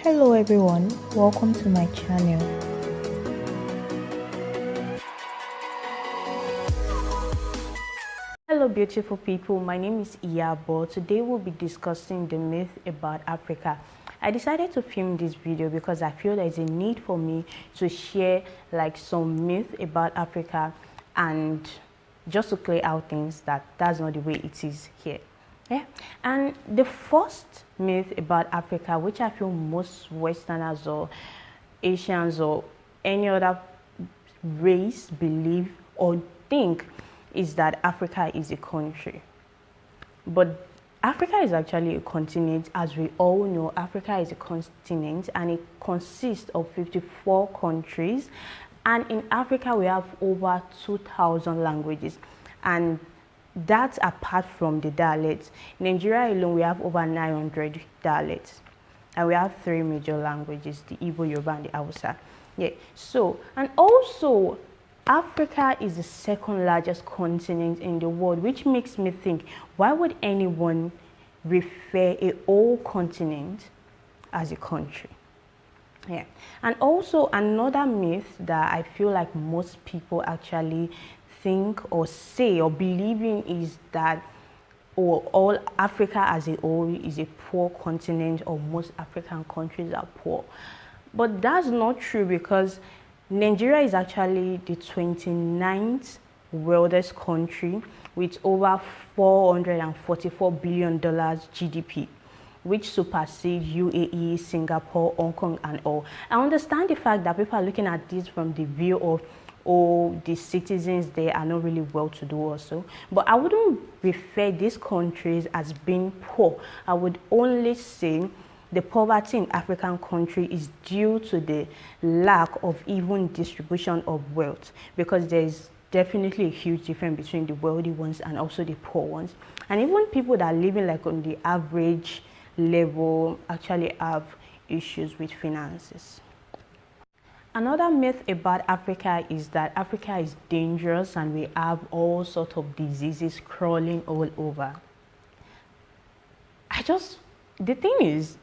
Hello everyone, welcome to my channel. Hello beautiful people, my name is Iyabo. Today we'll be discussing the myth about Africa. I decided to film this video because I feel there's a need for me to share some myth about Africa and just to clear out things that's not the way it is here. Yeah, and the first myth about Africa, which I feel most Westerners or Asians or any other race believe or think, is that Africa is a country. But Africa is actually a continent. As we all know, Africa is a continent and it consists of 54 countries. And in Africa, we have over 2,000 languages. And that's apart from the dialects. In Nigeria alone, we have over 900 dialects. And we have 3 major languages, the Igbo, Yoruba, and the Hausa. Yeah. So, and also, Africa is the second largest continent in the world, which makes me think, why would anyone refer a whole continent as a country? Yeah. And also another myth that I feel like most people actually think or say or believe in is that all Africa as a whole is a poor continent, or most African countries are poor. But that's not true, because Nigeria is actually the 29th wealthiest country with over $444 billion GDP, which supersedes UAE, Singapore, Hong Kong, and all. I understand the fact that people are looking at this from the view of, oh, the citizens there are not really well-to-do also. But I wouldn't refer these countries as being poor. I would only say the poverty in African country is due to the lack of even distribution of wealth, because there is definitely a huge difference between the wealthy ones and also the poor ones. And even people that are living on the average level actually have issues with finances. Another myth about Africa is that Africa is dangerous and we have all sorts of diseases crawling all over. The thing is,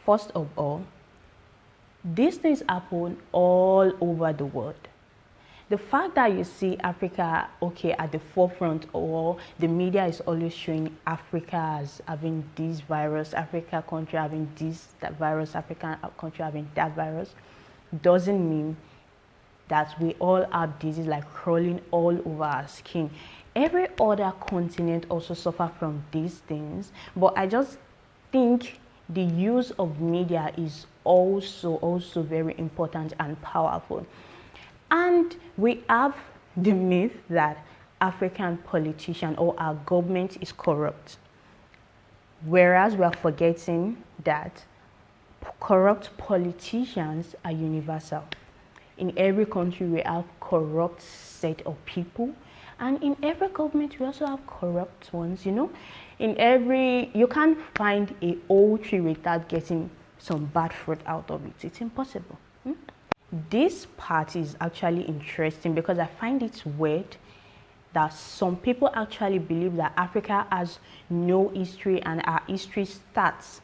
first of all, these things happen all over the world. The fact that you see Africa, at the forefront, or the media is always showing Africa as having this virus, Africa country having that virus, African country having that virus, doesn't mean that we all have disease crawling all over our skin. Every other continent also suffer from these things, but I just think the use of media is also very important and powerful. And we have the myth that African politician or our government is corrupt, whereas we are forgetting that corrupt politicians are universal. In every country we have corrupt set of people, and in every government we also have corrupt ones. You can't find a whole tree without getting some bad fruit out of it. It's impossible. This part is actually interesting because I find it weird that some people actually believe that Africa has no history and our history starts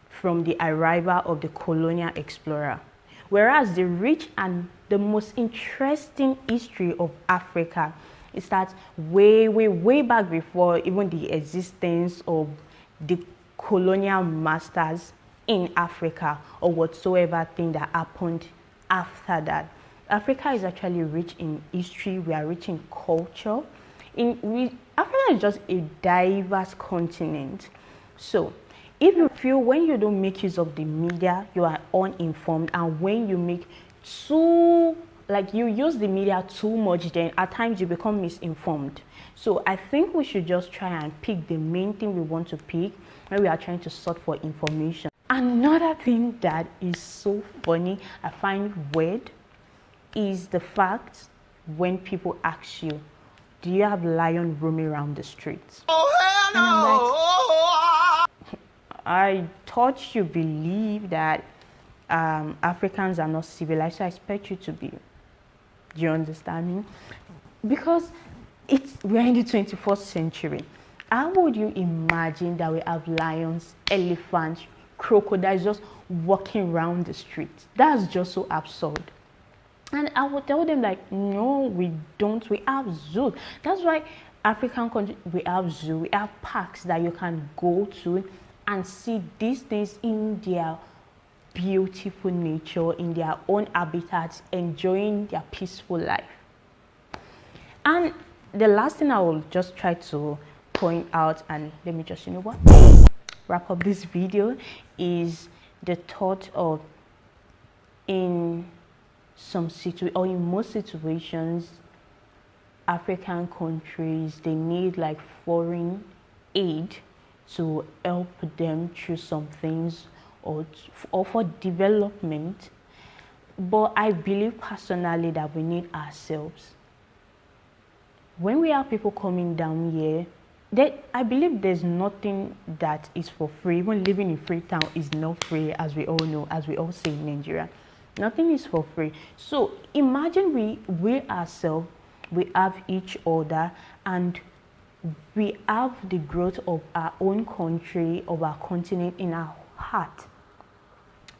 from the arrival of the colonial explorer, whereas the rich and the most interesting history of Africa, it starts way back before even the existence of the colonial masters in Africa or whatsoever thing that happened after that. Africa is actually rich in history. We are rich in culture. Africa is just a diverse continent. So if you feel when you don't make use of the media, you are uninformed, and when you make you use the media too much, then at times you become misinformed. So I think we should just try and pick the main thing we want to pick when we are trying to sort for information. Another thing that is so funny, I find weird, is the fact when people ask you, do you have lion roaming around the streets? Oh, hell no! I thought you believe that Africans are not civilized, so I expect you to be. Do you understand me? Because we're in the 21st century. How would you imagine that we have lions, elephants crocodiles just walking around the streets. That's just so absurd. And I would tell them like, no, we don't. We have zoos. That's why African countries, we have zoo, we have parks that you can go to and see these things in their beautiful nature, in their own habitats, enjoying their peaceful life. And the last thing I will just try to point out, and let me just, wrap up this video, is the thought of in most situations, African countries, they need like foreign aid to help them through some things or for development. But I believe personally that we need ourselves. When we have people coming down here, I believe there's nothing that is for free. Even living in Freetown is not free, as we all know, as we all say in Nigeria. Nothing is for free. So imagine we ourselves, we have each other, and we have the growth of our own country, of our continent in our heart.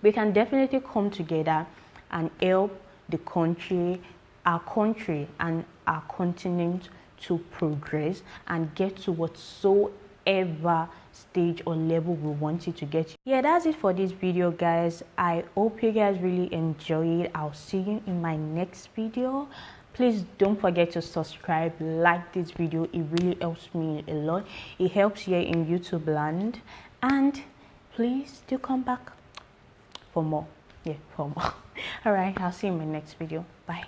We can definitely come together and help the country, our country and our continent to progress and get to whatsoever stage or level we want it to get. Yeah, that's it for this video, guys. I hope you guys really enjoy it. I'll see you in my next video. Please don't forget to subscribe, like this video. It really helps me a lot. It helps here in YouTube land. And please do come back for more. Yeah, for more. All right, I'll see you in my next video. Bye.